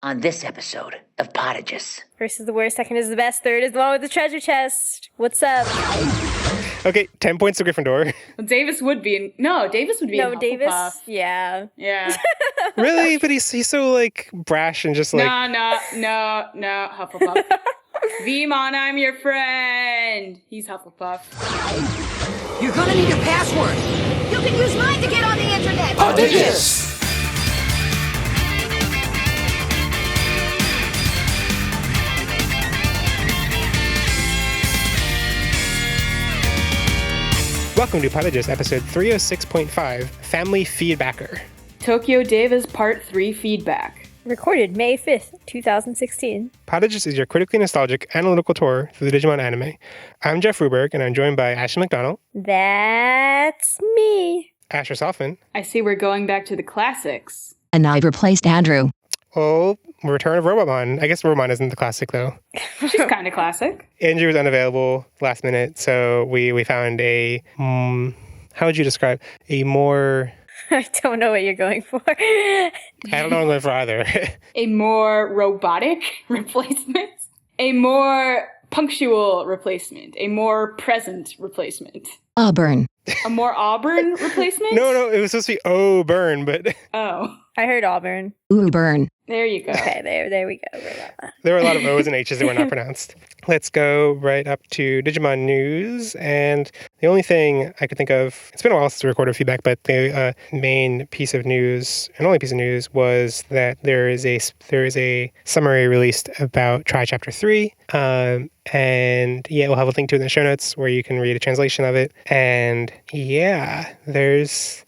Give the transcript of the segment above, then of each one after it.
on this episode of Podigious. First is the worst, second is the best, third is the one with the treasure chest. What's up? Okay, 10 points to Gryffindor. Well, Davis would be in Hufflepuff. Davis? Yeah. Yeah. Really? But he's so, like, brash and just, like... No, Hufflepuff. Veemon, I'm your friend. He's Hufflepuff. You're gonna need a password. You can use mine to get on the internet. Podigious! Welcome to Podigious, episode 306.5, Family Feedbacker. Tokyo Devas Part 3 Feedback. Recorded May 5th, 2016. Podigious is your critically nostalgic analytical tour through the Digimon anime. I'm Jeff Ruberg, and I'm joined by Ashley McDonald. That's me. Asher Softman. I see we're going back to the classics. And I've replaced Andrew. Oh, Return of Robotmon. I guess Robotmon isn't the classic, though. She's kind of classic. Andrew was unavailable last minute, so we found a... how would you describe? A more... I don't know what you're going for. I don't know what I'm going for either. A more robotic replacement. A more punctual replacement. A more present replacement. Auburn. A more Auburn replacement? No, it was supposed to be Oh Burn, but... Oh. I heard Auburn. Ooh, burn. There you go. Okay, there we go. There were a lot of O's and H's that were not pronounced. Let's go right up to Digimon news. And the only thing I could think of, it's been a while since we recorded feedback, but the main piece of news, and only piece of news, was that there is a summary released about Try Chapter 3. And yeah, we'll have a link to it in the show notes where you can read a translation of it. And yeah, there's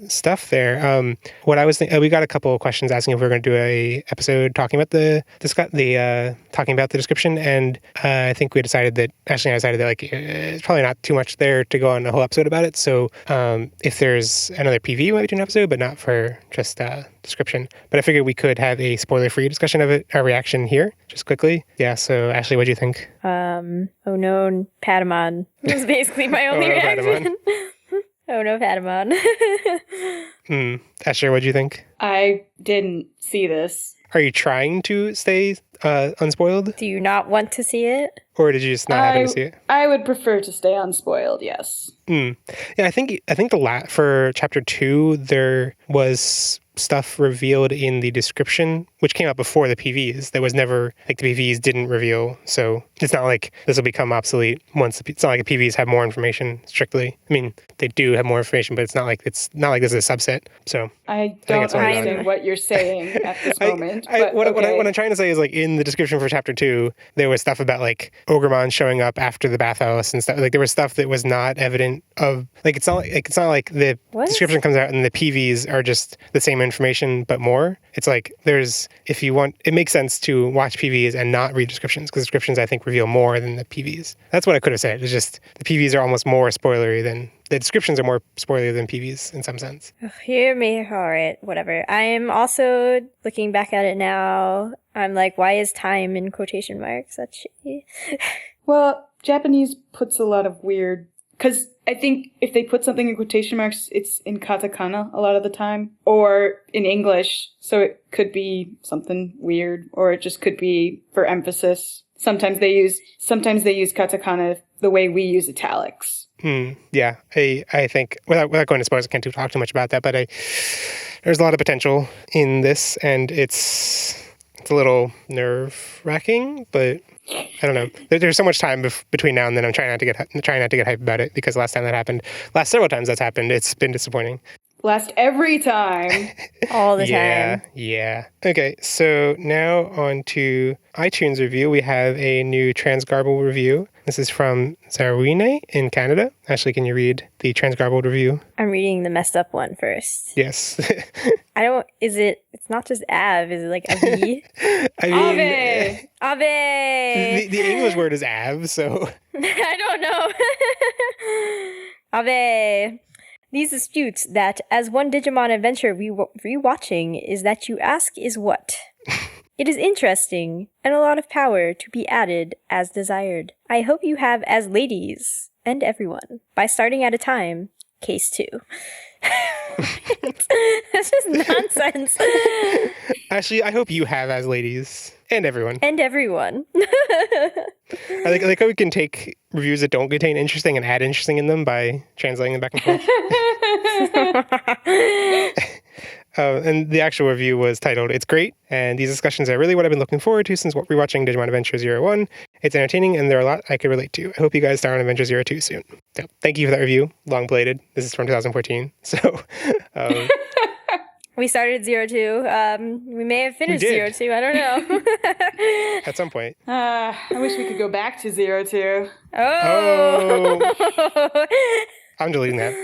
stuff there. What I was thinking, we got a couple of questions asking if we were going to do a episode talking about the description, and I think we decided that Ashley and I decided that like it's probably not too much there to go on a whole episode about it. So if there's another PV, we might do an episode, but not for just description. But I figured we could have a spoiler-free discussion of it, our reaction here, just quickly. Yeah. So Ashley, what do you think? Oh no, Patamon. That's basically my only reaction. Oh no, Patamon. Asher, what do you think? I didn't see this. Are you trying to stay unspoiled? Do you not want to see it? Or did you just not happen to see it? I would prefer to stay unspoiled, yes. Yeah, I think for chapter 2, there was stuff revealed in the description, which came out before the PVs. There was never, like, the PVs didn't reveal, so it's not like this will become obsolete once, it's not like the PVs have more information, strictly. I mean, they do have more information, but it's not like this is a subset, so. I don't understand what you're saying at this moment. What I'm trying to say is, like, in the description for chapter 2, there was stuff about, like, Ogremon showing up after the bathhouse and stuff. Like, there was stuff that was not evident of, like, it's not like the description comes out and the PVs are just the same information but more. It's like if you want, it makes sense to watch PVs and not read descriptions, because descriptions I think reveal more than the PVs. That's what I could have said. It's just the PVs are almost more spoilery than the descriptions are more spoilery than PVs in some sense. Hear me, all right, whatever. I am also looking back at it now. I'm like, why is time in quotation marks? That's shitty. Well, Japanese puts a lot of weird... Because I think if they put something in quotation marks, it's in katakana a lot of the time, or in English, so it could be something weird, or it just could be for emphasis. Sometimes they use katakana the way we use italics. Yeah, I think, without going to spoilers, I can't talk too much about that, but there's a lot of potential in this, and it's a little nerve-wracking, but... I don't know. There's so much time between now and then. I'm trying not to get hype about it, because last several times that's happened, it's been disappointing. Last every time. All the time. Yeah. Okay, so now on to iTunes review. We have a new Transgarbled review. This is from Zarwine in Canada. Ashley, can you read the Transgarbled review? I'm reading the messed up one first. Yes. It's not just Av, is it like Avi? I mean, Ave! The English word is Av, so. I don't know. Ave! These disputes that, as one Digimon adventure rewatching, is that you ask is what? It is interesting, and a lot of power to be added as desired. I hope you have as ladies, and everyone, by starting at a time, case 2. That's just nonsense. Actually, I hope you have as ladies and everyone. And everyone. I like how we can take reviews that don't contain interesting and add interesting in them by translating them back and forth. And the actual review was titled, "It's great, and these discussions are really what I've been looking forward to since rewatching Digimon Adventure 01. It's entertaining, and there are a lot I could relate to. I hope you guys star on Adventure 02 soon." So, thank you for that review. Long bladed. This is from 2014. So, We started 02. We may have finished We did. 02. I don't know. at some point. I wish we could go back to 02. Oh. I'm deleting that.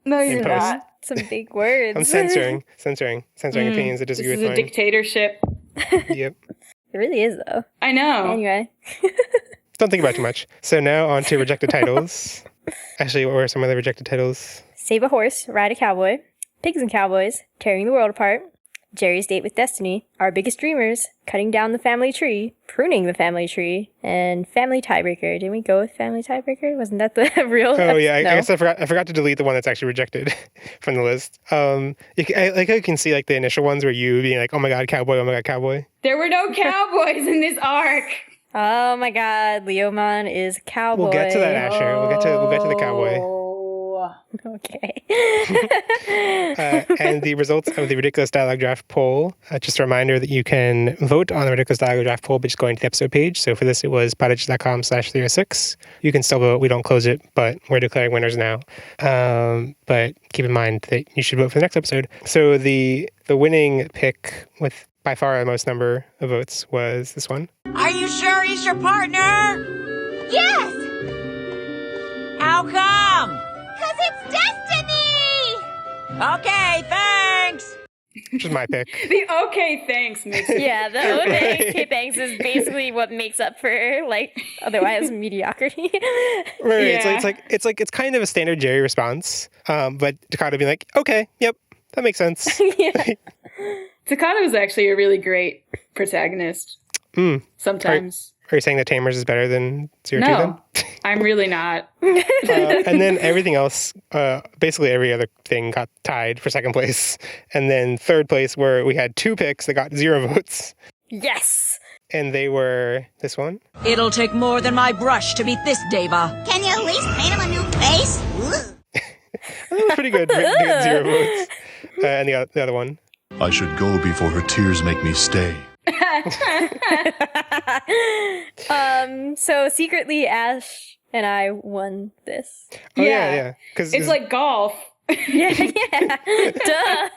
No, In you're post. not. Some big words. I'm censoring opinions that This disagree is with a mine. dictatorship. Yep. It really is, though. I know. Anyway. Don't think about it too much. So now on to rejected titles. Actually, what were some of the rejected titles? Save a Horse, Ride a Cowboy, Pigs and Cowboys, Tearing the World Apart, Jerry's Date with Destiny, Our Biggest Dreamers, Cutting Down the Family Tree, Pruning the Family Tree, and Family Tiebreaker. Didn't we go with Family Tiebreaker? Wasn't that the real? Oh yeah, I No. guess I forgot to delete the one that's actually rejected from the list. Like how you can see like the initial ones where you being like, oh my god, cowboy. There were no cowboys in this arc. Oh my god, Leomon is a cowboy. We'll get to that, Asher. We'll get to the cowboy. Oh. Okay. And the results of the Ridiculous Dialogue Draft poll. Just a reminder that you can vote on the Ridiculous Dialogue Draft poll by just going to the episode page. So for this, it was podigious.com/306. You can still vote. We don't close it, but we're declaring winners now. But keep in mind that you should vote for the next episode. So the winning pick with by far the most number of votes was this one. Are you sure he's your partner? Yes! How come? Because it's destiny! Okay, thanks. Which is my pick. The okay, thanks makes it. Yeah, the okay thanks is basically what makes up for like otherwise mediocrity. Right. Yeah. It's kind of a standard Jerry response. But Takata being like, okay, yep, that makes sense. Yeah. Takata was actually a really great protagonist. Sometimes. Are you saying that Tamers is better than 02 No, then? I'm really not. And then everything else, basically every other thing got tied for second place. And then third place, where we had two picks that got 0 votes. Yes. And they were this one. It'll take more than my brush to beat this Deva. Can you at least paint him a new face? That was pretty good. Pretty good 0 votes. And the other one. I should go before her tears make me stay. So secretly Ash and I won this. Oh, Yeah. yeah. Because It's like golf. Yeah. Duh.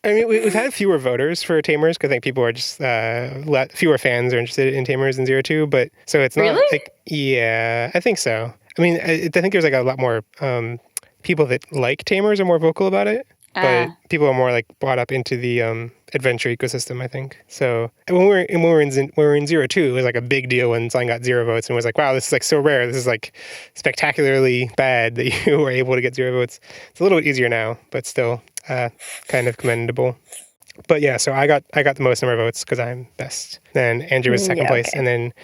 I mean, we've had fewer voters for Tamers because I think people are just fewer fans are interested in Tamers than 02. But so it's not Really? like, yeah, I think so. I mean, I think there's like a lot more people that like Tamers are more vocal about it. But people are more like brought up into the adventure ecosystem, I think. So when we were in 02, it was like a big deal when something got 0 votes, and it was like, wow, this is like so rare. This is like spectacularly bad that you were able to get 0 votes. It's a little bit easier now, but still kind of commendable. But yeah, so I got the most number of votes because I'm best. Then Andrew was second place, okay. and then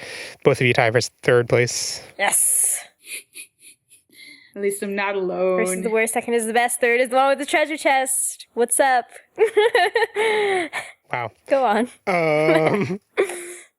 both of you tied for third place. Yes. At least I'm not alone. First is the worst, second is the best, third is the one with the treasure chest. What's up? Wow. Go on.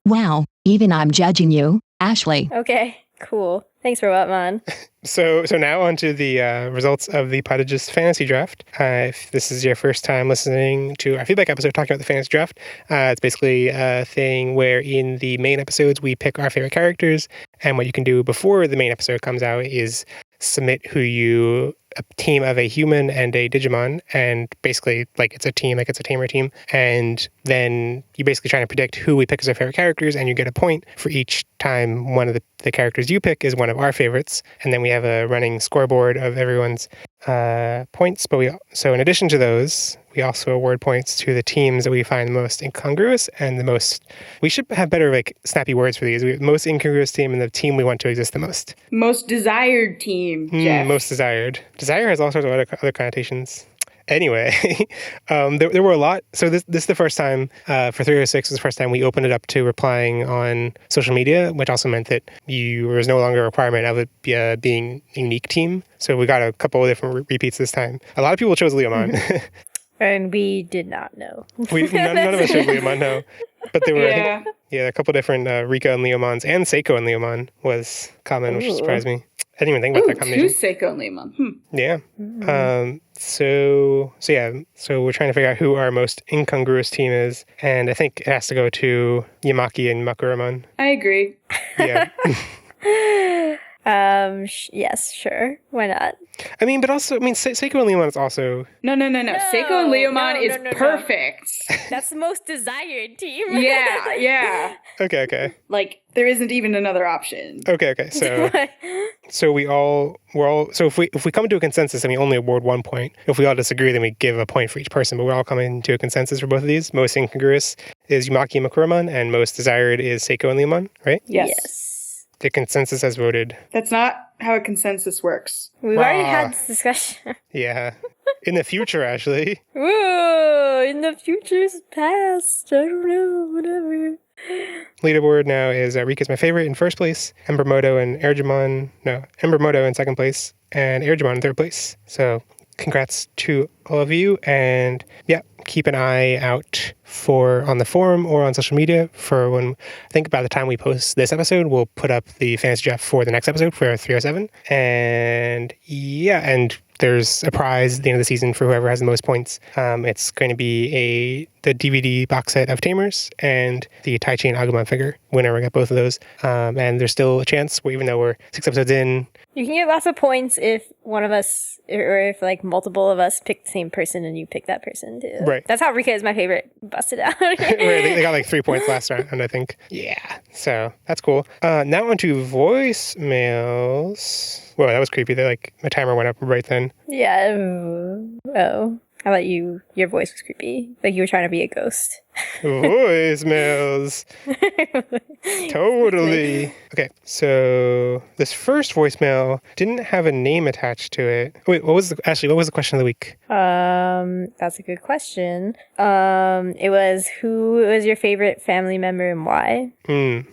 Wow, even I'm judging you, Ashley. Okay, cool. Thanks for what, man? So now on to the results of the Podigious Fantasy Draft. If this is your first time listening to our feedback episode talking about the Fantasy Draft, it's basically a thing where in the main episodes we pick our favorite characters, and what you can do before the main episode comes out is submit a team of a human and a Digimon, and basically like it's a team, like it's a tamer team, and then you basically trying to predict who we pick as our favorite characters, and you get a point for each time one of the characters you pick is one of our favorites, and then we have a running scoreboard of everyone's points. But so in addition to those, we also award points to the teams that we find the most incongruous and the most. We should have better like snappy words for these. Most incongruous team and the team we want to exist the most. Most desired team, Jeff. Most desired. Desire has all sorts of other connotations. Anyway, there were a lot. So this is the first time for 306 is the first time we opened it up to replying on social media, which also meant that there was no longer a requirement of it being a unique team. So we got a couple of different repeats this time. A lot of people chose Leomon. And we did not know. None of us chose Leomon, no. But there were, I think, a couple different Rika and Leomons, and Seiko and Leomon was common, which surprised me. I didn't even think about that combination. Two Seiko and Leomon. Yeah. So we're trying to figure out who our most incongruous team is, and I think it has to go to Yamaki and Makuramon. I agree. Yeah. Yes, sure. Why not? I mean, Seiko and Leomon is also... No. Seiko and Leomon is perfect. That's the most desired team. Yeah. Okay. Like, there isn't even another option. Okay. So if we come to a consensus, then we only award 1 point. If we all disagree, then we give a point for each person. But we're all coming to a consensus for both of these. Most incongruous is Yamaki and Makuramon, and most desired is Seiko and Leomon, right? Yes. The consensus has voted. That's not how a consensus works. We've already had this discussion. Yeah. In the future, actually. Ooh, in the future's past. I don't know, whatever. Leaderboard now is Rika's my favorite in first place, Embermoto in second place, and Airjamon in third place. So congrats to all of you, and keep an eye out on the forum or on social media for when, I think by the time we post this episode, we'll put up the fantasy draft for the next episode for 307. And there's a prize at the end of the season for whoever has the most points. It's going to be the DVD box set of Tamers and the Taichi and Agumon figure. Winner, we got both of those. And there's still a chance, even though we're 6 episodes in. You can get lots of points if one of us, or if like multiple of us pick the same person and you pick that person too. Right. That's how Rika is my favorite. Busted out. They got like 3 points last round, I think. Yeah. So that's cool. Now on to voicemails. Whoa, that was creepy. My timer went up right then. Yeah. Oh. I thought your voice was creepy. Like you were trying to be a ghost. Voicemails. Totally. Okay, so this first voicemail didn't have a name attached to it. Wait, what was the question of the week? That's a good question. It was, who was your favorite family member and why?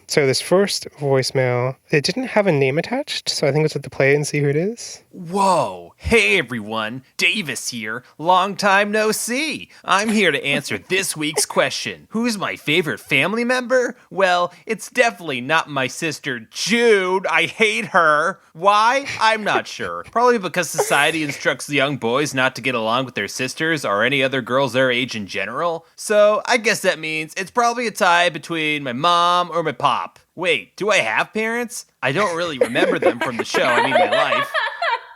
So this first voicemail, it didn't have a name attached, so I think let's have to play and see who it is. Whoa! Hey everyone, Davis here. Long time no see. I'm here to answer this week's question. Who's my favorite family member? Well, it's definitely not my sister Jude. I hate her. Why? I'm not sure. Probably because society instructs the young boys not to get along with their sisters or any other girls their age in general. So I guess that means it's probably a tie between my mom or my pop. Wait, do I have parents? I don't really remember them from the show, my life.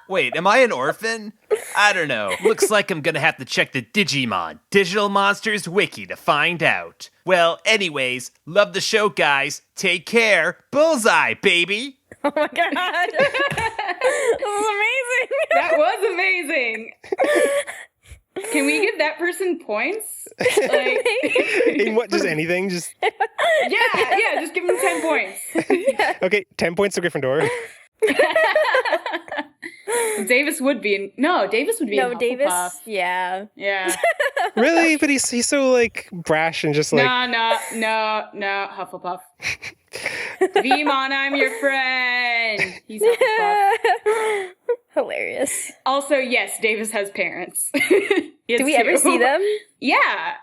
Wait, am I an orphan? I don't know. Looks like I'm gonna have to check the Digimon, Digital Monsters Wiki, to find out. Well, anyways, love the show, guys. Take care. Bullseye, baby! Oh my god. This is amazing. That was amazing. Can we give that person points? In what? Just anything? Just Yeah, just give them 10 points. Okay, 10 points to Gryffindor. Davis would be in Hufflepuff. Davis. Yeah. Really? But he's so brash and just No, Hufflepuff. Vemon, I'm your friend. He's Hufflepuff. Hilarious. Also, yes, Davis has parents. Do we ever see them? Yeah.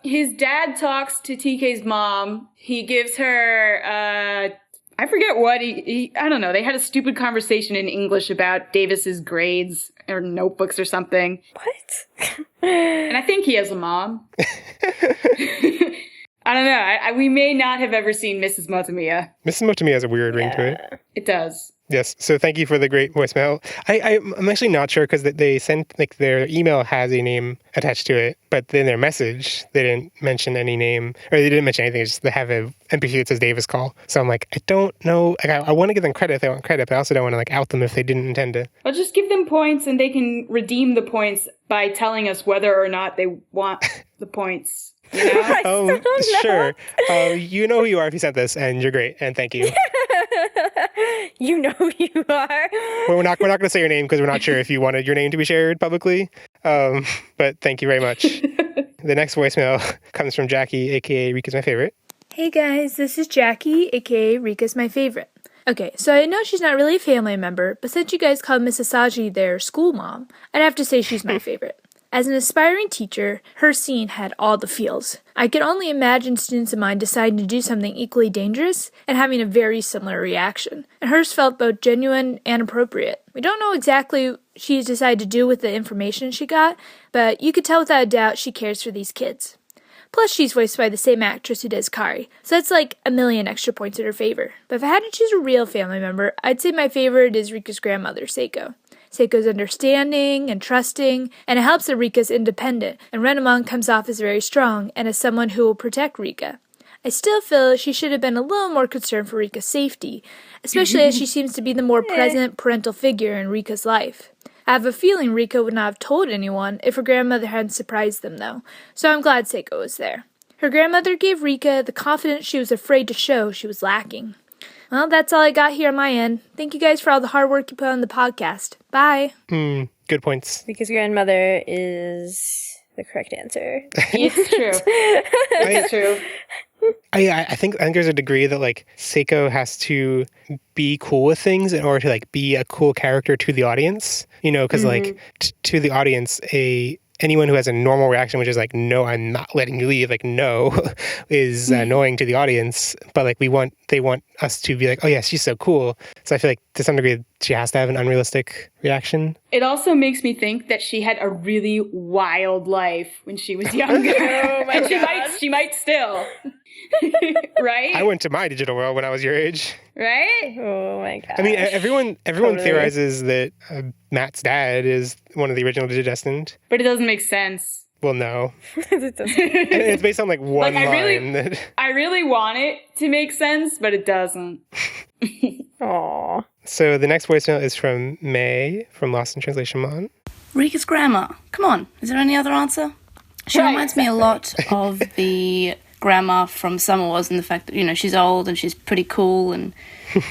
His dad talks to TK's mom. He gives her I forget what I don't know. They had a stupid conversation in English about Davis's grades or notebooks or something. What? And I think he has a mom. I don't know. We may not have ever seen Mrs. Motomiya. Mrs. Motomiya has a weird ring to it. It does. Yes. So thank you for the great voicemail. I'm actually not sure because they sent their email has a name attached to it, but in their message they didn't mention any name, or they didn't mention anything. It's just they have a NPC that says Davis call. So I'm like, I don't know. I want to give them credit if they want credit, but I also don't want to out them if they didn't intend to. Well, just give them points, and they can redeem the points by telling us whether or not they want the points. You know? Sure. You know who you are if you sent this, and you're great, and thank you. You know who you are. Well, we're not going to say your name because we're not sure if you wanted your name to be shared publicly. But thank you very much. The next voicemail comes from Jackie, aka Rika's my favorite. Hey guys, this is Jackie, aka Rika's my favorite. Okay, so I know she's not really a family member, but since you guys called Miss Asagi their school mom, I'd have to say she's my favorite. As an aspiring teacher, her scene had all the feels. I could only imagine students of mine deciding to do something equally dangerous and having a very similar reaction. And hers felt both genuine and appropriate. We don't know exactly what she decided to do with the information she got, but you could tell without a doubt she cares for these kids. Plus, she's voiced by the same actress who does Kari, so that's like a million extra points in her favor. But if I had to choose a real family member, I'd say my favorite is Rika's grandmother, Seiko. Seiko's understanding and trusting, and it helps that Rika's independent, and Renamon comes off as very strong and as someone who will protect Rika. I still feel she should have been a little more concerned for Rika's safety, especially as she seems to be the more present parental figure in Rika's life. I have a feeling Rika would not have told anyone if her grandmother hadn't surprised them, though, so I'm glad Seiko was there. Her grandmother gave Rika the confidence she was afraid to show she was lacking. Well, that's all I got here on my end. Thank you guys for all the hard work you put on the podcast. Bye. Good points. Because grandmother is the correct answer. It's true. It's true. I think there's a degree that like Seiko has to be cool with things in order to like be a cool character to the audience, you know, because like to the audience, anyone who has a normal reaction, which is like, no, I'm not letting you leave, like, no, is annoying to the audience. But like they want us to be like, oh yeah, she's so cool. So I feel like to some degree she has to have an unrealistic reaction. It also makes me think that she had a really wild life when she was younger. Oh my God. She might still. Right? I went to my digital world when I was your age. Right? Oh my God. I mean, everyone Totally. theorizes that Matt's dad is one of the original Digidestined. But it doesn't make sense. Well, no. It doesn't. And it's based on like one Like, line. I really want it to make sense, but it doesn't. Aww. So the next voicemail is from May from Lost in Translation Mon. Rika's grandma. Come on, is there any other answer? She reminds me a lot of the grandma from Summer Wars in the fact that, you know, she's old and she's pretty cool and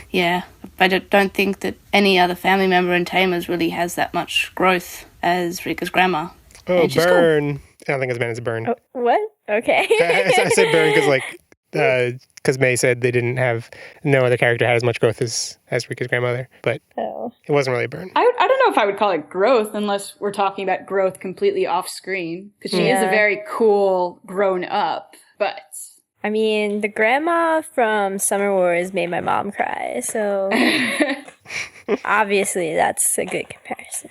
yeah. I don't think that any other family member in Tamers really has that much growth as Rika's grandma. Oh, And she's burn. Cool. I don't think it's meant as a burn. Oh, what? Okay. I said burn because May said they didn't have, no other character had as much growth as Rika's grandmother, but it wasn't really a burn. I don't know if I would call it growth unless we're talking about growth completely off screen, because she is a very cool grown up, but... I mean, the grandma from Summer Wars made my mom cry, so obviously that's a good comparison.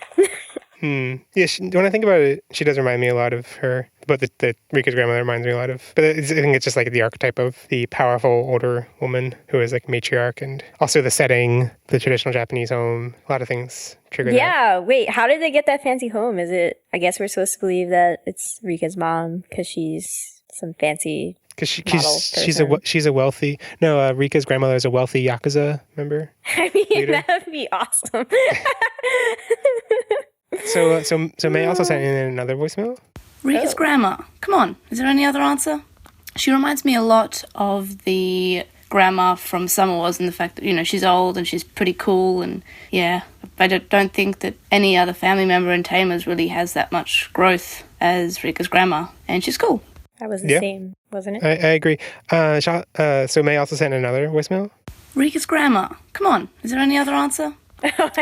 Yeah, when I think about it, she does remind me a lot of her, but the Rika's grandmother reminds me a lot of, but I think it's just like the archetype of the powerful older woman who is like matriarch, and also the setting, the traditional Japanese home, a lot of things trigger that. Yeah, wait, how did they get that fancy home? Is it, I guess we're supposed to believe that it's Rika's mom because she's some fancy because she's a wealthy, Rika's grandmother is a wealthy Yakuza member. I mean, leader. that would be awesome. So May also sent in another voicemail. Rika's grandma. Come on, is there any other answer? She reminds me a lot of the grandma from Summer Wars in the fact that, you know, she's old and she's pretty cool and yeah. I don't think that any other family member in Tamers really has that much growth as Rika's grandma, and she's cool. That was the same, wasn't it? I agree. So May also sent another voicemail. Rika's grandma. Come on, is there any other answer?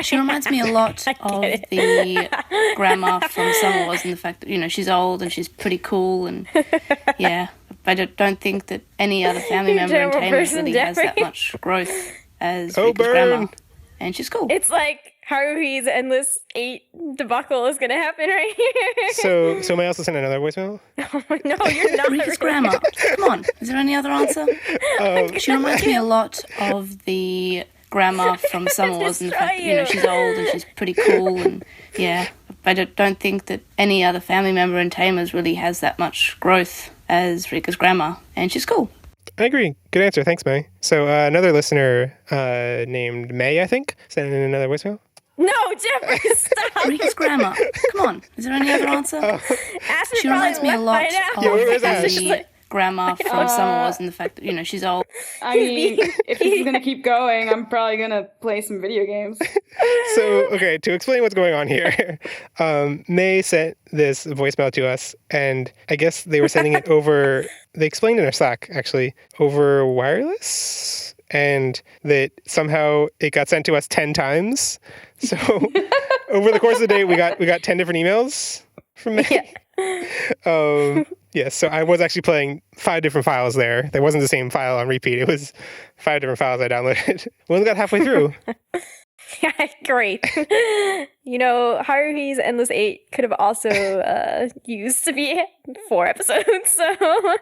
She reminds me a lot of the grandma from Summer Wars in the fact that, you know, she's old and she's pretty cool and yeah. I don't think that any other family member in Tamers really has that much growth as Rika's grandma, and she's cool. It's like Haruhi's Endless 8 debacle is going to happen right here. So May also sent another voicemail. No, you're not. Rika's grandma. Come on, is there any other answer? She reminds me a lot of the grandma from Summer Wars in the fact that, you know, she's old and she's pretty cool and yeah. I don't think that any other family member in Tamers really has that much growth as Rika's grandma, and she's cool. I agree. Good answer. Thanks, May. So another listener named May, I think, sent in another voicemail. No, Jeffrey, stop. Rika's grandma. Come on, is there any other answer? She reminds me a lot of the grandma from Summer Wars and the fact that, you know, she's old. I mean, if this is going to keep going, I'm probably going to play some video games. So, okay, to explain what's going on here, May sent this voicemail to us, and I guess they were sending it over, they explained in our Slack, actually, over wireless, and that somehow it got sent to us 10 times. So, over the course of the day, we got 10 different emails from May. Yeah, so I was actually playing 5 different files there. There wasn't the same file on repeat. It was 5 different files I downloaded. We only got halfway through. Great. You know, Haruhi's Endless 8 could have also used to be 4 episodes, so...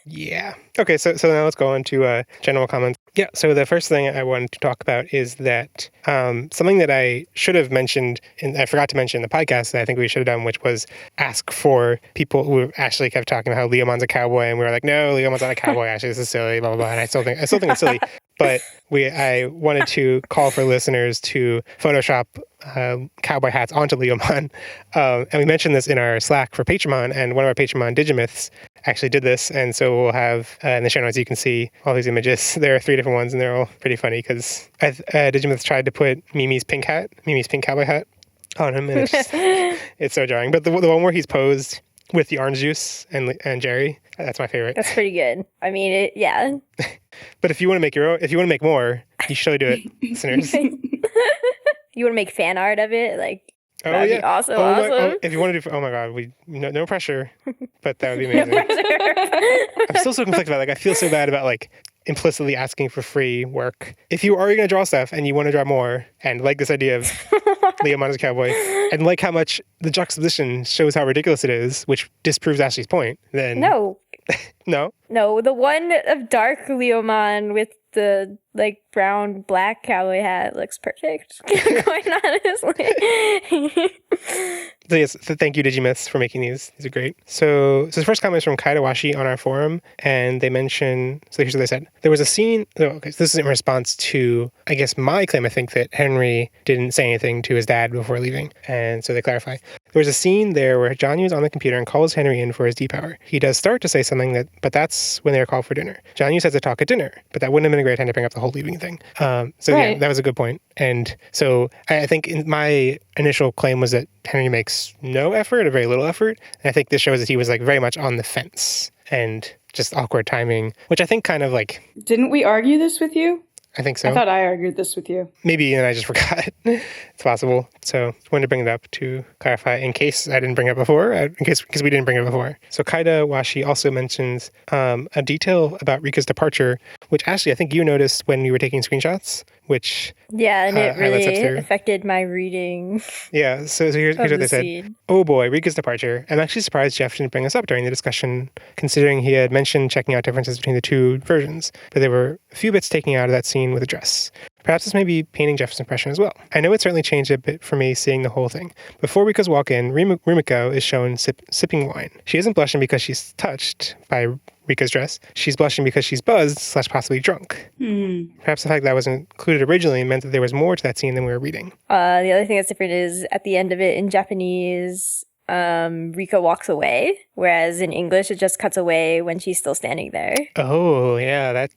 Yeah. Okay, so now let's go on to general comments. Yeah, so the first thing I wanted to talk about is that something that I should have mentioned, and I forgot to mention in the podcast that I think we should have done, which was ask for people who actually kept talking about how Leomon's a cowboy, and we were like, no, Leomon's not a cowboy, actually, this is silly, blah, blah, blah, and I still think it's silly. But I wanted to call for listeners to Photoshop cowboy hats onto Leomon. And we mentioned this in our Slack for Patreon, and one of our Patreon Digimyths actually did this. And so we'll have, in the show notes, you can see all these images. There are 3 different ones, and they're all pretty funny because Digimyths tried to put Mimi's pink cowboy hat on him, and it's just, it's so jarring. But the one where he's posed with the orange juice and Jerry, that's my favorite. That's pretty good. I mean, yeah. But if you want to make more, you should do it, listeners. You want to make fan art of it? Like, that'd be awesome. If you want to do, oh my God, no pressure, but that would be amazing. I'm still so conflicted about it. Like, I feel so bad about like implicitly asking for free work. If you are going to draw stuff and you want to draw more, and like this idea of Leomon as a cowboy, and like how much the juxtaposition shows how ridiculous it is, which disproves Ashley's point, then no. No, the one of dark Leomon with the like brown black cowboy hat looks perfect. Quite honestly. So yes, so thank you Digimyths for making these. These are great. So the first comment is from Kaidawashi on our forum, and they mention, so here's what they said. There was a scene, so this is in response to, I guess, my claim, I think, that Henry didn't say anything to his dad before leaving. And so they clarify. There was a scene there where Jonyu is on the computer and calls Henry in for his D-Power. He does start to say something but that's when they are called for dinner. Jonyu says to talk at dinner, but that wouldn't have been a great time to bring up the whole leaving thing. Right. Yeah, that was a good point. And so I think my initial claim was that Henry makes no effort or very little effort. And I think this shows that he was like very much on the fence and just awkward timing, which I think kind of like... Didn't we argue this with you? I think so. I thought I argued this with you. Maybe, and I just forgot. It's possible. So I wanted to bring it up to clarify in case I didn't bring it before, because we didn't bring it before. So Kaidawashi also mentions a detail about Rika's departure, which actually I think you noticed when you were taking screenshots, which... Yeah, and it really affected my reading. Yeah, so here's what they said. Oh boy, Rika's departure. I'm actually surprised Jeff didn't bring us up during the discussion, considering he had mentioned checking out differences between the 2 versions. But there were a few bits taken out of that scene with a dress. Perhaps this may be painting Jeff's impression as well. I know it certainly changed a bit for me seeing the whole thing. Before Rika's walk-in, Rumiko is shown sipping wine. She isn't blushing because she's touched by Rika's dress. She's blushing because she's buzzed / possibly drunk. Perhaps the fact that was included originally meant that there was more to that scene than we were reading. The other thing that's different is at the end of it in Japanese, Rika walks away, whereas in English it just cuts away when she's still standing there. Oh, yeah, that...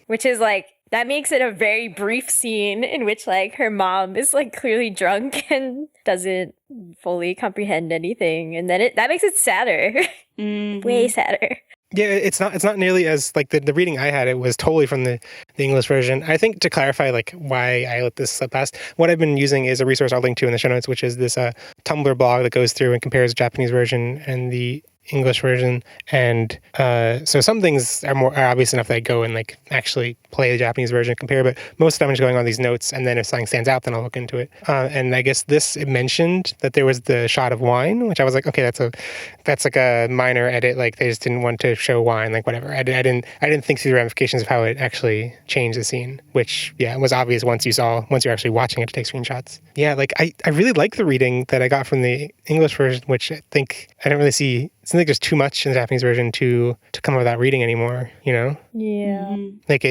Which is like, that makes it a very brief scene in which like her mom is like clearly drunk and doesn't fully comprehend anything, and then that makes it sadder. Way sadder. Yeah, it's not nearly as like the reading I had. It was totally from the English version. I think to clarify like why I let this slip past, what I've been using is a resource I'll link to in the show notes, which is this Tumblr blog that goes through and compares the Japanese version and the English version. And so some things are obvious enough that I go and like actually play the Japanese version, compare, but most of the time I'm just going on these notes, and then if something stands out, then I'll look into it. And I guess it mentioned that there was the shot of wine, which I was like, okay, that's like a minor edit, like they just didn't want to show wine, like whatever. I didn't think through the ramifications of how it actually changed the scene, which it was obvious once you're actually watching it to take screenshots. Yeah, like I really like the reading that I got from the English version, which I think I don't really see seems like there's too much in the Japanese version to come up with that reading anymore, you know? Yeah. Like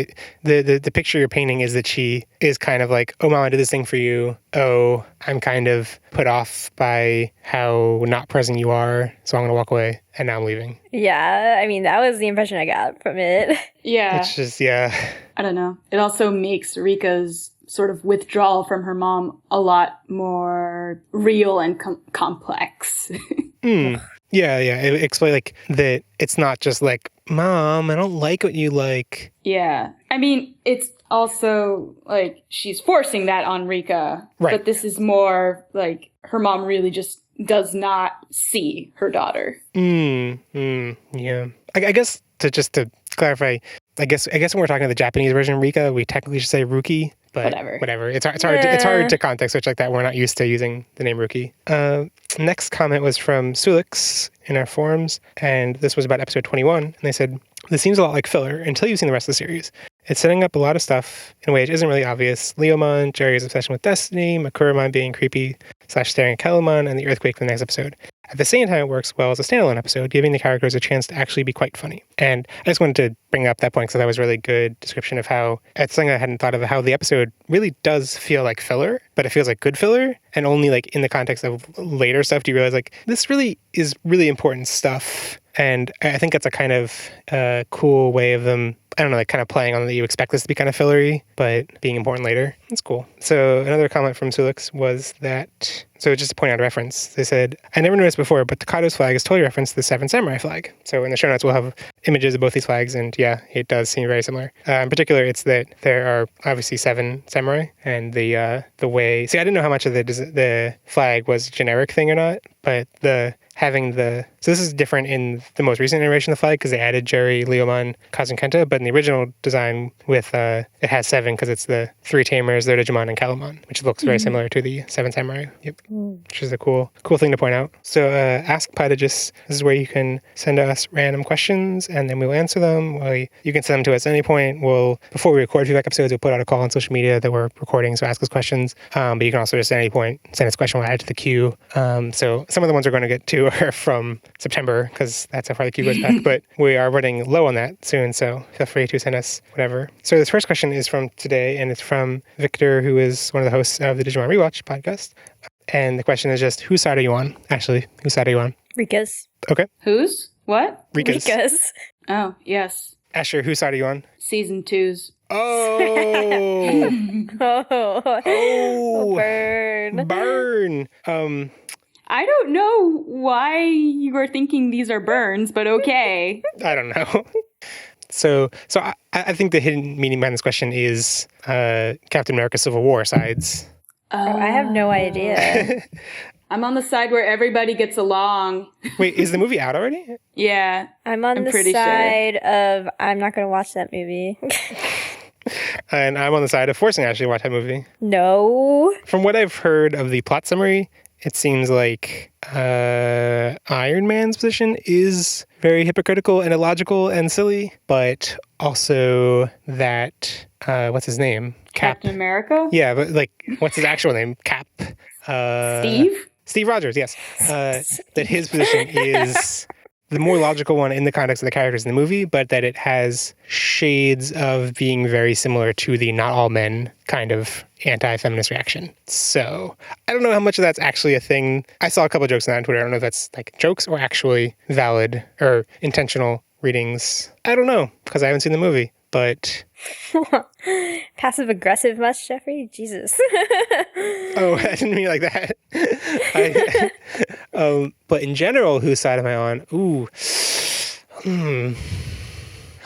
the picture you're painting is that she is kind of like, oh, mom, I did this thing for you. Oh, I'm kind of put off by how not present you are, so I'm going to walk away, and now I'm leaving. Yeah, I mean, that was the impression I got from it. Yeah. Which is, yeah. I don't know. It also makes Rika's sort of withdrawal from her mom a lot more real and complex. Yeah. It explains like that it's not just like, Mom, I don't like what you like. Yeah. I mean, it's also like she's forcing that on Rika. Right. But this is more like her mom really just does not see her daughter. Yeah. I guess to clarify, I guess when we're talking about the Japanese version of Rika, we technically should say Ruki. But whatever. It's hard to context switch like that. We're not used to using the name Ruki. Next comment was from Sulix in our forums, and this was about episode 21. And they said, this seems a lot like filler until you've seen the rest of the series. It's setting up a lot of stuff in a way which isn't really obvious. Leomon, Jerry's obsession with Destiny, Makuramon being creepy / staring at Kellamon, and the earthquake in the next episode. At the same time, it works well as a standalone episode, giving the characters a chance to actually be quite funny. And I just wanted to bring up that point because that was a really good description of how, it's something I hadn't thought of, how the episode really does feel like filler, but it feels like good filler. And only like in the context of later stuff do you realize like, this really is really important stuff. And I think that's a kind of cool way of them, I don't know, like kind of playing on that you expect this to be kind of fillery, but being important later. It's cool. So another comment from Sulix was that, so just to point out a reference, they said, I never noticed before, but Takado's flag is totally referenced to the Seven Samurai flag. So in the show notes, we'll have images of both these flags, and yeah, it does seem very similar. In particular, it's that there are obviously 7 samurai, and the way, see, I didn't know how much of the flag was a generic thing or not, but so this is different in the most recent iteration of the flag because they added Jerry, Leomon, Kaz, and Kenta, but in the original design with it has 7 because it's the 3 Tamers, the Digimon, and Kellamon, which looks very similar to the 7 Samurai. Yep. Which is a cool thing to point out. So Ask Podigious, this is where you can send us random questions and then we'll answer them. You can send them to us at any point. Before we record feedback episodes, we'll put out a call on social media that we're recording, so ask us questions. But you can also just at any point send us a question, we'll add it to the queue. So some of the ones we're going to get to are from September because that's how far the queue goes back, but we are running low on that soon, so feel free to send us whatever. So this first question is from today, and it's from Victor, who is one of the hosts of the Digimon Rewatch podcast. And the question is just, whose side are you on? Ashley, whose side are you on? Rika's. Okay. Whose? What? Rika's. Oh, yes. Asher, whose side are you on? Season 2's. Oh! Oh, burn. I don't know why you are thinking these are burns, but okay. I don't know. So I think the hidden meaning behind this question is Captain America Civil War sides. I have no idea. I'm on the side where everybody gets along. Wait, is the movie out already? Yeah. I'm on the side of I'm not going to watch that movie. And I'm on the side of forcing Ashley to watch that movie. No. From what I've heard of the plot summary, it seems like Iron Man's position is very hypocritical and illogical and silly, but also that, what's his name? Captain America? Yeah, but like, what's his actual name? Cap? Steve? Steve Rogers, yes. That his position is the more logical one in the context of the characters in the movie, but that it has shades of being very similar to the not all men kind of anti-feminist reaction. So I don't know how much of that's actually a thing. I saw a couple of jokes on that on Twitter. I don't know if that's like jokes or actually valid or intentional readings. I don't know because I haven't seen the movie, but... Passive aggressive much, Jeffrey? Jesus. Oh, I didn't mean it like that. But in general, whose side am I on? Ooh.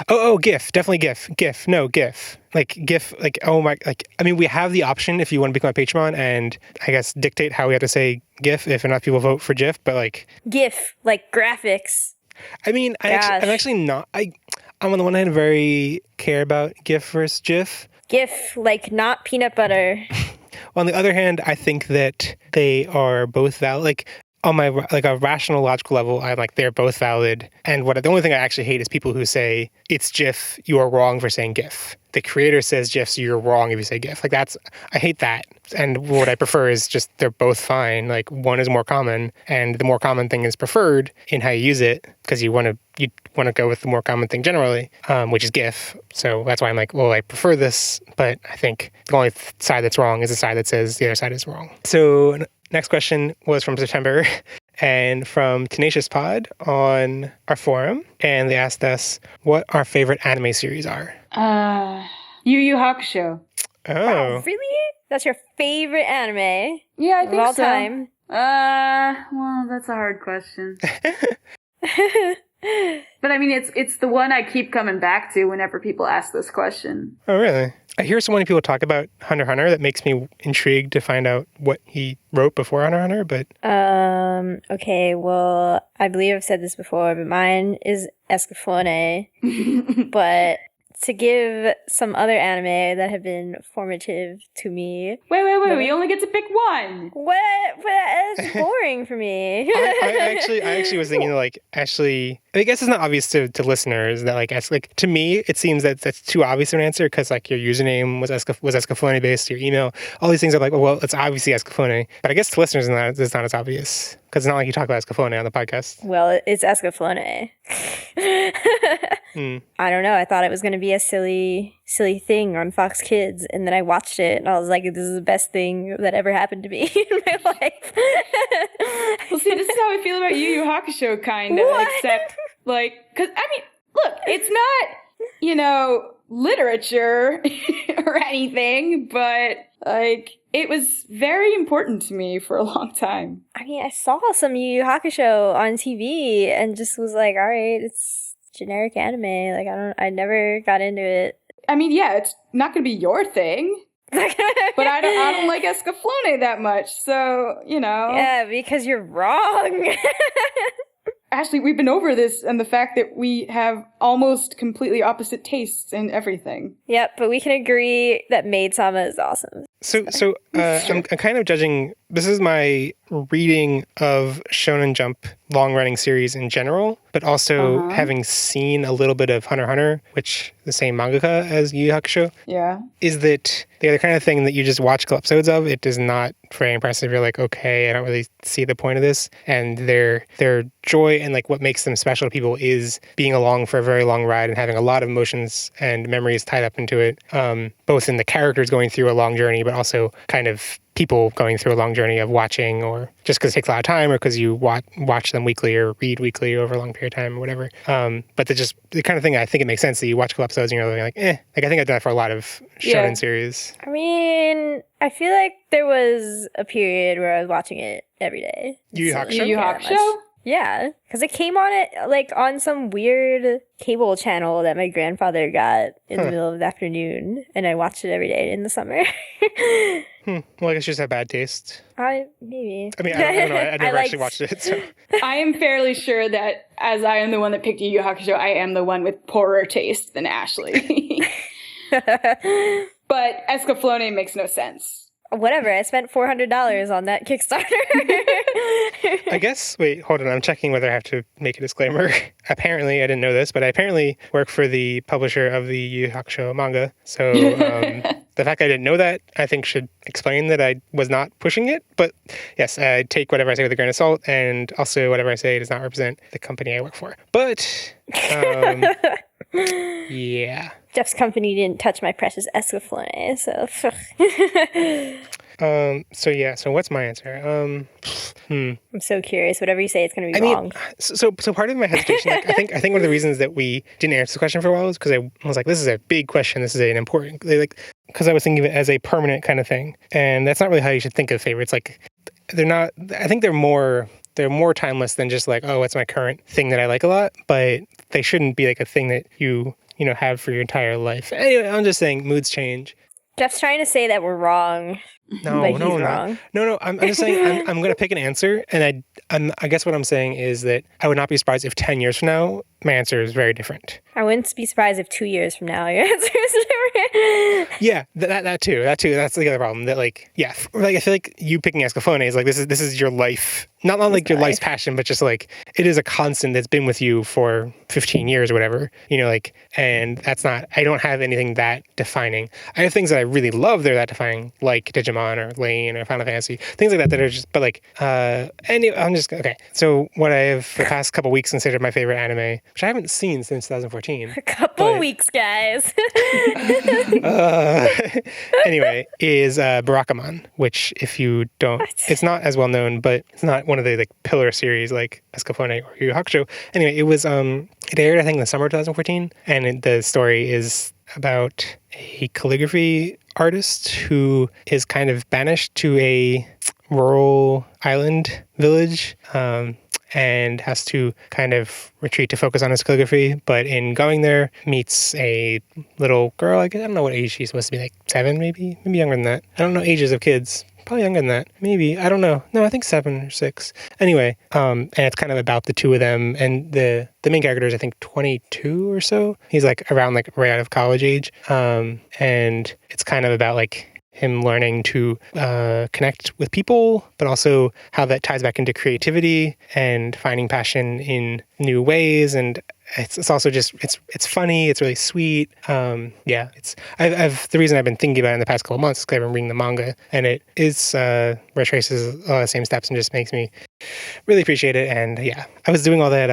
Oh, GIF. Definitely GIF. GIF. No, GIF. Like, GIF, like, oh my, like, I mean, we have the option if you want to become a Patreon and I guess dictate how we have to say GIF if enough people vote for GIF, but like... GIF, like graphics. I mean, I'm actually not... I'm on the one hand very care about GIF versus GIF. GIF, like not peanut butter. On the other hand, I think that they are both valid. Like on my like a rational, logical level, I'm like they're both valid. And the only thing I actually hate is people who say it's GIF. You are wrong for saying GIF. the creator says GIF, so you're wrong if you say GIF. Like I hate that. And what I prefer is just they're both fine. Like one is more common, and the more common thing is preferred in how you use it because you want to go with the more common thing generally, which is GIF. So that's why I'm like, well, I prefer this, but I think the only side that's wrong is the side that says the other side is wrong. So next question was from September and from Tenacious Pod on our forum, and they asked us what our favorite anime series are. Yu Yu Hakusho. Oh, wow, really? That's your favorite anime? Yeah, I think of all so. Time? Well, that's a hard question. But I mean, it's the one I keep coming back to whenever people ask this question. Oh, really? I hear so many people talk about Hunter x Hunter that makes me intrigued to find out what he wrote before Hunter x Hunter, but... Okay, well, I believe I've said this before, but mine is Escaflowne. But to give some other anime that have been formative to me... Wait, we only get to pick one! What? That's boring for me. I actually was thinking, like, actually... I guess it's not obvious to listeners that, like, to me, it seems that that's too obvious of an answer because, like, your username was Escaflowne based, your email, all these things are like, oh, well, it's obviously Escaflowne. But I guess to listeners, it's not as obvious because it's not like you talk about Escaflowne on the podcast. Well, it's Escaflowne. I don't know. I thought it was going to be a silly thing on Fox Kids, and then I watched it, and I was like, this is the best thing that ever happened to me in my life. Well, see, this is how I feel about Yu Yu Hakusho, kind of, except, like, because, I mean, look, it's not, literature or anything, but, like, it was very important to me for a long time. I mean, I saw some Yu Yu Hakusho on TV, and just was like, all right, it's generic anime. Like, I never got into it. I mean, yeah, it's not going to be your thing. But I don't like Escaflowne that much, so, Yeah, because you're wrong. Ashley, we've been over this and the fact that we have almost completely opposite tastes in everything. Yep, but we can agree that Maid-sama is awesome. So I'm kind of judging. This is my reading of Shonen Jump long-running series in general, but also having seen a little bit of Hunter x Hunter, which is the same mangaka as Yu Yu Hakusho. Yeah. Is that they're the kind of thing that you just watch couple episodes of. It is not very impressive. You're like, okay, I don't really see the point of this. And their joy and like what makes them special to people is being along for a very long ride and having a lot of emotions and memories tied up into it, both in the characters going through a long journey, but also kind of people going through a long journey of watching, or just because it takes a lot of time, or because you watch them weekly or read weekly over a long period of time or whatever. But the kind of thing I think it makes sense that you watch a couple episodes and you're like, Like, I think I've done that for a lot of shonen series. I mean, I feel like there was a period where I was watching it every day. Yu Yu Hakusho? Yu Yu Hakusho? Yeah, because it came on on some weird cable channel that my grandfather got in the middle of the afternoon, and I watched it every day in the summer. Well, I guess you just have bad taste. Maybe. I mean, I don't know. I never actually watched it. So. I am fairly sure that as I am the one that picked Yu Yu Hakusho, I am the one with poorer taste than Ashley. But Escaflowne makes no sense. Whatever, I spent $400 on that Kickstarter. I guess, wait, hold on. I'm checking whether I have to make a disclaimer. Apparently, I didn't know this, but I apparently work for the publisher of the Yu Yu Hakusho manga. So the fact I didn't know that, I think should explain that I was not pushing it. But yes, I take whatever I say with a grain of salt, and also whatever I say does not represent the company I work for. But, yeah. Jeff's company didn't touch my precious Escaflowne, so... So what's my answer? I'm so curious. Whatever you say, it's going to be wrong. So part of my hesitation, I think one of the reasons that we didn't answer the question for a while was because I was like, this is a big question. This is an important, because I was thinking of it as a permanent kind of thing. And that's not really how you should think of favorites. Like, they're not, I think they're more timeless than just like, oh, it's my current thing that I like a lot, but they shouldn't be like a thing that you have for your entire life. Anyway, I'm just saying moods change. Jeff's trying to say that we're wrong. No, But no, he's no, wrong. no. I'm just saying I'm going to pick an answer, and I guess what I'm saying is that I would not be surprised if 10 years from now my answer is very different. I wouldn't be surprised if 2 years from now your answer is different. Yeah, that too. That's the other problem. That like I feel like you picking Ask Podigious is like this is your life, not like your life's passion, but just like it is a constant that's been with you for 15 years or whatever. And that's not. I don't have anything that defining. I have things that I really love that are that defining, like Digimon or Lane or Final Fantasy, things like that are just. But like, anyway, I'm just okay. So what I have for the past couple weeks considered my favorite anime, which I haven't seen since 2014. A couple weeks, guys. Anyway, is Barakamon, which if you don't, it's not as well known, but it's not one of the like pillar series like Escaflowne or Yu Yu Hakusho. Anyway, it was it aired I think in the summer of 2014, and the story is about a calligraphy artist who is kind of banished to a rural island village. And has to kind of retreat to focus on his calligraphy. But in going there, meets a little girl. I don't know what age she's supposed to be, like 7 maybe younger than that. I don't know ages of kids. Probably younger than that. Maybe. I don't know. No, I think 7 or 6. Anyway, and it's kind of about the two of them. And the main character is, I think, 22 or so. He's like around like right out of college age. And it's kind of about like him learning to connect with people, but also how that ties back into creativity and finding passion in new ways. And it's also just it's funny. It's really sweet. I've the reason I've been thinking about it in the past couple of months is because I've been reading the manga, and it is retraces a lot of the same steps and just makes me really appreciate it. And yeah, I was doing all that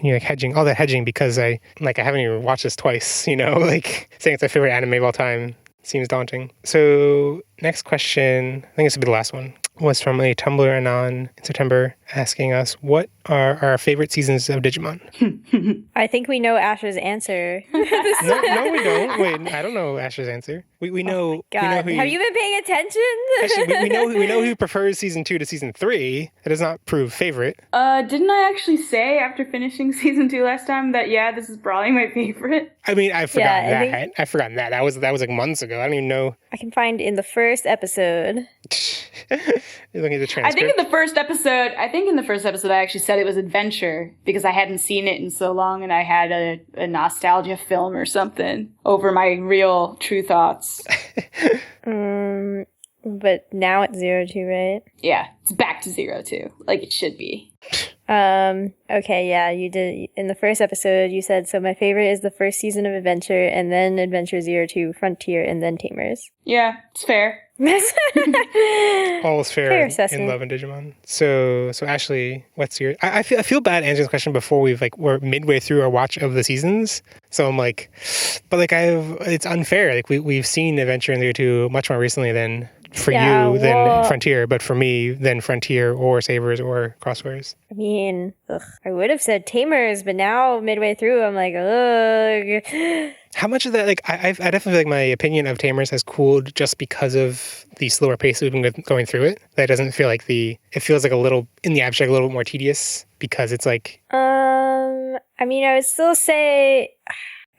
hedging because I haven't even watched this twice. Like saying it's my favorite anime of all time seems daunting. So next question, I think this will be the last one, was from a Tumblr Anon in September asking us, what are our favorite seasons of Digimon? I think we know Asher's answer. No, we don't. Wait, I don't know Asher's answer. We know. God, we know have you been paying attention? Actually, we know who prefers season 2 to season 3. That does not prove favorite. Didn't I actually say after finishing season 2 last time that this is probably my favorite? I mean, I've forgotten that. I've forgotten that. That was like months ago. I don't even know. I can find in the first episode. You're looking at the transcript. I think in the first episode, I actually said it was adventure because I hadn't seen it in so long, and I had a nostalgia film or something over my real true thoughts. But now it's 02, right? Yeah, it's back to 02, like it should be. Okay, yeah, you did. In the first episode, you said, so my favorite is the first season of Adventure, and then Adventure 02, Frontier, and then Tamers. Yeah, it's fair. All is fair in Love and Digimon. So Ashley, what's your? I feel bad answering this question before we're midway through our watch of the seasons. So I'm like, but like it's unfair. Like we've seen Adventure in 02 much more recently than for you than Frontier, but for me than Frontier or Sabers or Crossfires. I mean, I would have said Tamers, but now midway through, I'm like, ugh. How much of that, like, I definitely feel like my opinion of Tamers has cooled just because of the slower pace we've been going through it. That doesn't feel like it feels like a little, in the abstract, a little bit more tedious because it's like... I mean, I would still say...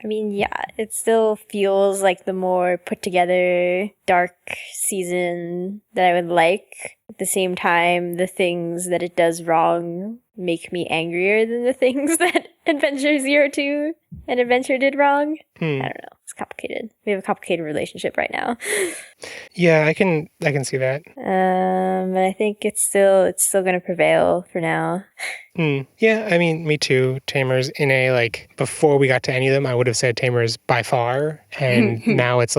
it still feels like the more put together dark season that I would like. At the same time, the things that it does wrong make me angrier than the things that Adventure 02 and Adventure did wrong. I don't know. It's complicated. We have a complicated relationship right now. Yeah, I can see that. But I think it's still going to prevail for now. Yeah, I mean, me too. Tamers before we got to any of them, I would have said Tamers by far. And now it's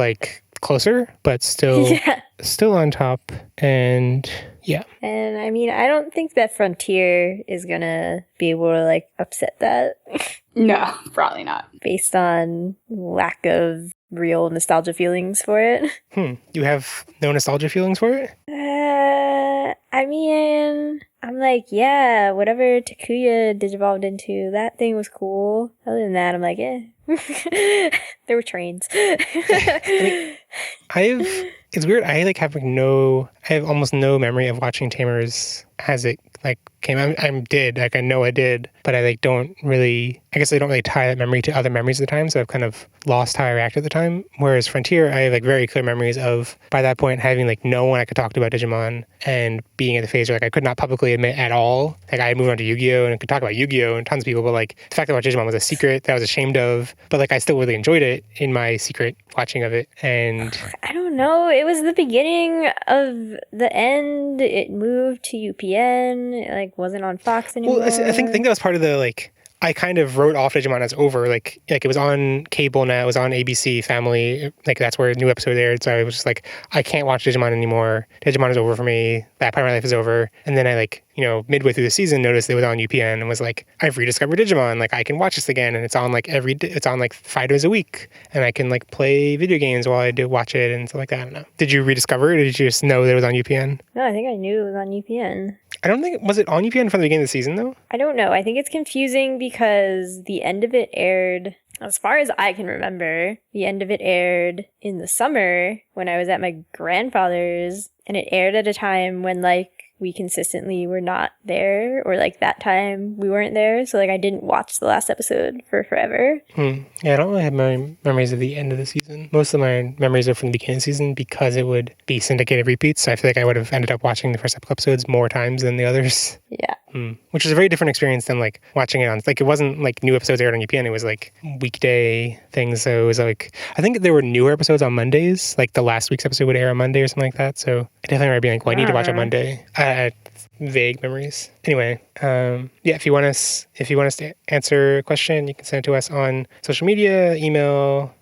closer, but still on top. And yeah. And I mean, I don't think that Frontier is going to be able to upset that. No, probably not. Based on lack of real nostalgia feelings for it. You have no nostalgia feelings for it? I mean, I'm yeah, whatever Takuya digivolved into, that thing was cool. Other than that, I'm but There were trains. It's weird. I have almost no memory of watching Tamers as it came. I know I did, but I don't really tie that memory to other memories of the time. So I've kind of lost how I reacted at the time. Whereas Frontier, I have very clear memories of, by that point, having no one I could talk to about Digimon and being at the phase where I could not publicly admit at all. I had moved on to Yu-Gi-Oh! And could talk about Yu-Gi-Oh! And tons of people, but the fact that I watched Digimon was a secret that I was ashamed of. But I still really enjoyed it in my secret watching of it. And I don't know. It was the beginning of the end. It moved to UPN. It wasn't on Fox anymore. Well, I think that was part of the I kind of wrote off Digimon as over. It was on cable now. It was on ABC Family. That's where a new episode aired. So I was just I can't watch Digimon anymore. Digimon is over for me. That part of my life is over. And then I midway through the season, noticed it was on UPN and was I've rediscovered Digimon. I can watch this again. And it's on every day. It's on 5 days a week. And I can play video games while I do watch it and stuff like that. I don't know. Did you rediscover it, or did you just know that it was on UPN? No, I think I knew it was on UPN. I don't think, was it on UPN from the beginning of the season though? I don't know. I think it's confusing because the end of it aired, as far as I can remember, the end of it aired in the summer when I was at my grandfather's, and it aired at a time when we consistently were not there, or that time we weren't there. So I didn't watch the last episode for forever. Yeah, I don't really have memories of the end of the season. Most of my memories are from the beginning of the season because it would be syndicated repeats. So I feel I would have ended up watching the first couple episodes more times than the others. Yeah. Which is a very different experience than watching it on, it wasn't new episodes aired on UPN. It was weekday things. So it was I think there were newer episodes on Mondays. The last week's episode would air on Monday or something like that. So I definitely remember being well, I need to watch on Monday. Vague memories. Anyway, if you want us to answer a question, you can send it to us on social media, email,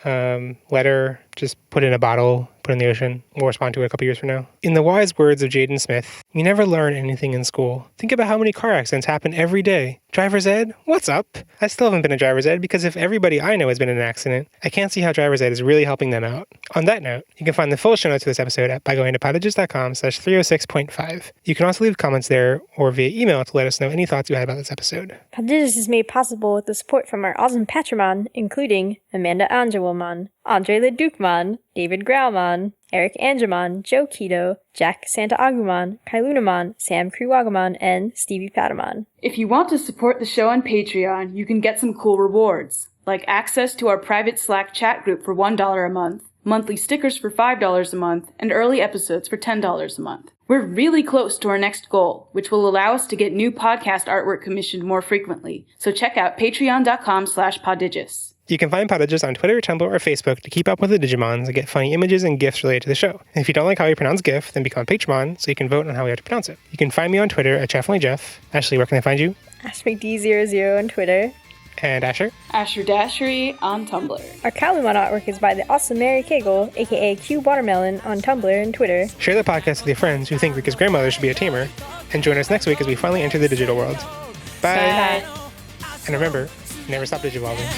letter. Just put it in a bottle, put it in the ocean. We'll respond to it a couple years from now. In the wise words of Jaden Smith, you never learn anything in school. Think about how many car accidents happen every day. Driver's ed? What's up? I still haven't been a driver's ed because if everybody I know has been in an accident, I can't see how driver's ed is really helping them out. On that note, you can find the full show notes of this episode by going to podigious.com/306.5. You can also leave comments there or via email to let us know any thoughts you had about this episode. Podigious is made possible with the support from our awesome Patreon, including Amanda Angelwilman, Andre Ledukman, David Grauman, Eric Angemon, Joe Keto, Jack Santaagumon, Kailunaman, Sam Kriwagaman, and Stevie Padaman. If you want to support the show on Patreon, you can get some cool rewards, like access to our private Slack chat group for $1 a month, monthly stickers for $5 a month, and early episodes for $10 a month. We're really close to our next goal, which will allow us to get new podcast artwork commissioned more frequently, so check out patreon.com/podigious. You can find Podigious on Twitter, Tumblr, or Facebook to keep up with the Digimons and get funny images and GIFs related to the show. And if you don't like how you pronounce GIF, then become a Patreon so you can vote on how we have to pronounce it. You can find me on Twitter at ChefOnlyJeff. Ashley, where can I find you? AshMcD00 on Twitter. And Asher? Asher Dashery on Tumblr. Our Kalumon artwork is by the awesome Mary Cagle, aka Q Watermelon, on Tumblr and Twitter. Share the podcast with your friends who think Rika's grandmother should be a tamer. And join us next week as we finally enter the digital world. Bye! And remember, never stop digivolving.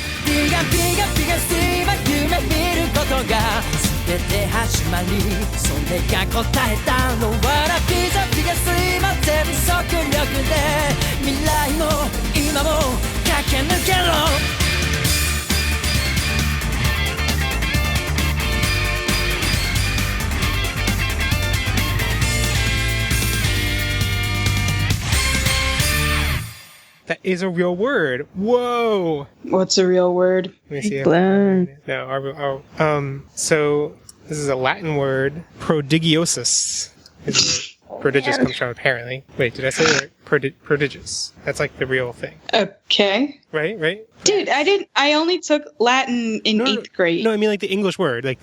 全て始まりそれが答えたのわらピザピがすいま全速力で未来も今も駆け抜けろ That is a real word. Whoa! What's a real word? Let me see. No, so this is a Latin word. Prodigiosus. Prodigious comes from apparently. Wait, did I say it right? Prodigious. That's like the real thing. Okay. Right? Dude, I only took Latin in 8th grade. No, I mean like the English word. Oh,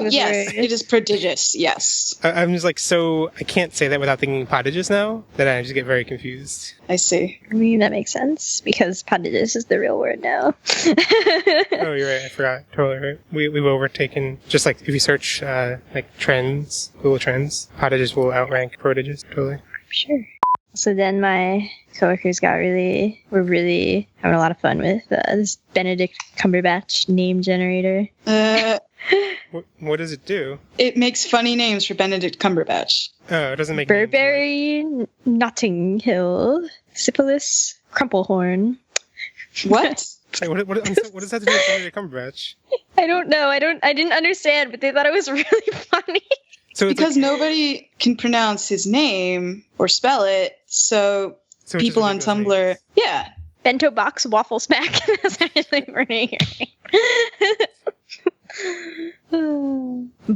yes. It is prodigious, yes. I'm just so I can't say that without thinking podigious now, that I just get very confused. I see. I mean, that makes sense, because podigious is the real word now. Oh, you're right. I forgot. Totally right. We've overtaken, just like if you search trends, Google Trends, podigious will outrank prodigious. Totally. Sure. So then my coworkers were really having a lot of fun with this Benedict Cumberbatch name generator. What does it do? It makes funny names for Benedict Cumberbatch. Oh, it doesn't make Burberry, Notting Hill, Syphilis, Crumplehorn. What? Hey, what does that have to do with Benedict Cumberbatch? I don't know. I didn't understand, but they thought it was really funny. So it's because nobody can pronounce his name or spell it, so it's people just on ridiculous Tumblr, names. yeah. Bento box waffle smack. That's actually pretty great.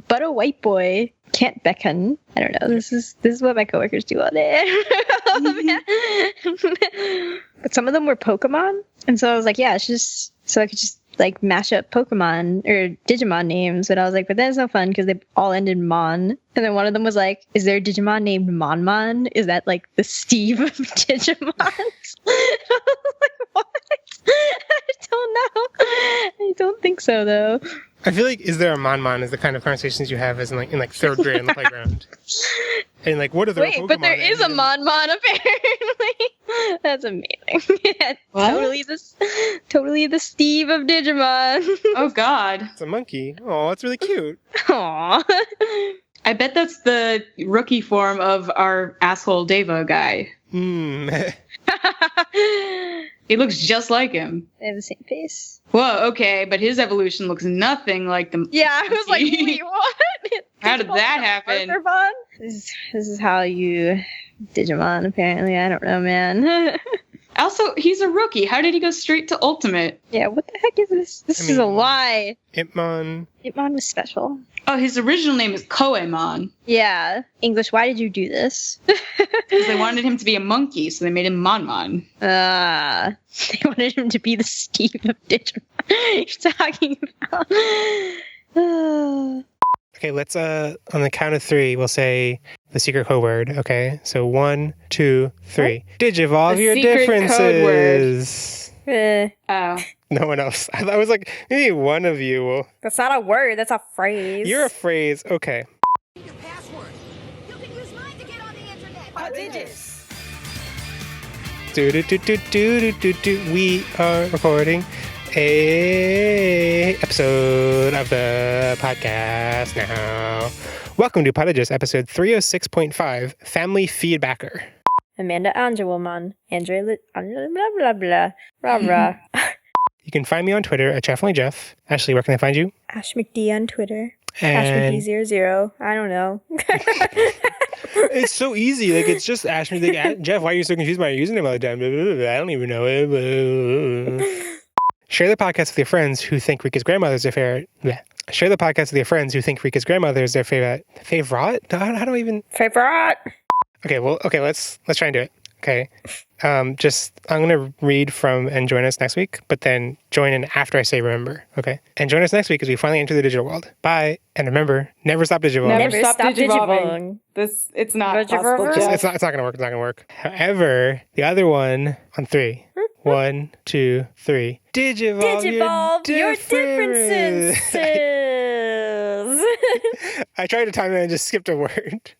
But a white boy can't beckon. I don't know. This is what my coworkers do all day. But some of them were Pokemon, and so I was like, yeah, it's just so I could just like mash up Pokemon or Digimon names. But I was like, but that's no fun because they all ended in Mon. And then one of them was like, is there a Digimon named Monmon? Is that like the Steve of Digimon? I was like, what? I don't know. I don't think so though. I feel like, is there a Monmon is the kind of conversations you have as in like third grade on the playground. And like, what are the Wait, Pokemon but there is a Monmon apparently. That's amazing. Yeah, What? totally the Steve of Digimon. Oh God. It's a monkey. Oh, it's really cute. Aww. I bet that's the rookie form of our asshole Deva guy. He looks just like him. They have the same face. Whoa, okay, but his evolution looks nothing like the. Yeah, I was like, wait, what? How did that happen? This is how you Digimon, apparently. I don't know, man. Also, he's a rookie. How did he go straight to Ultimate? Yeah, what the heck is this? This is a lie. Hitmon. Hitmon was special. Oh, his original name is Koemon. Yeah. English, why did you do this? Because they wanted him to be a monkey, so they made him Monmon. They wanted him to be the Steve of Digimon. You're talking about. Okay, let's on the count of three, we'll say the secret code word. Okay, so 1, 2, 3. Digivolve The your secret code word. differences. Oh. No one else. I was like, maybe one of you will. That's not a word. That's a phrase. You're a phrase. Okay. Your password. You can use mine to get on the internet. Podigious. Do. We are recording a episode of the podcast now. Welcome to Podigious, episode 306.5, Family Feedbacker. Amanda Angelman. Andre blah blah blah. Rah rah. You can find me on Twitter at JeffOnlyJeff. Ashley, where can I find you? Ash McD on Twitter. And Ash McD00. I don't know. it's so easy. Like, it's just Ash McD. Like, Jeff, why are you so confused by your username all the time? Blah, blah, blah, blah. I don't even know it. Share the podcast with your friends who think Rika's grandmother is their favorite. Bleh. Share the podcast with your friends who think Rika's grandmother is their favorite. Favorite? How do I even? Favorite. Okay, well, okay, let's try and do it. Okay. I'm gonna read from and join us next week, but then join in after I say remember. Okay. And join us next week as we finally enter the digital world. Bye. And remember, never stop digivolving. Never stop digivolving. It's not possible, Jeff. It's not gonna work. It's not gonna work. However, the other one on 3. 1, 2, 3. Digivolve your differences. I tried to time it and just skipped a word.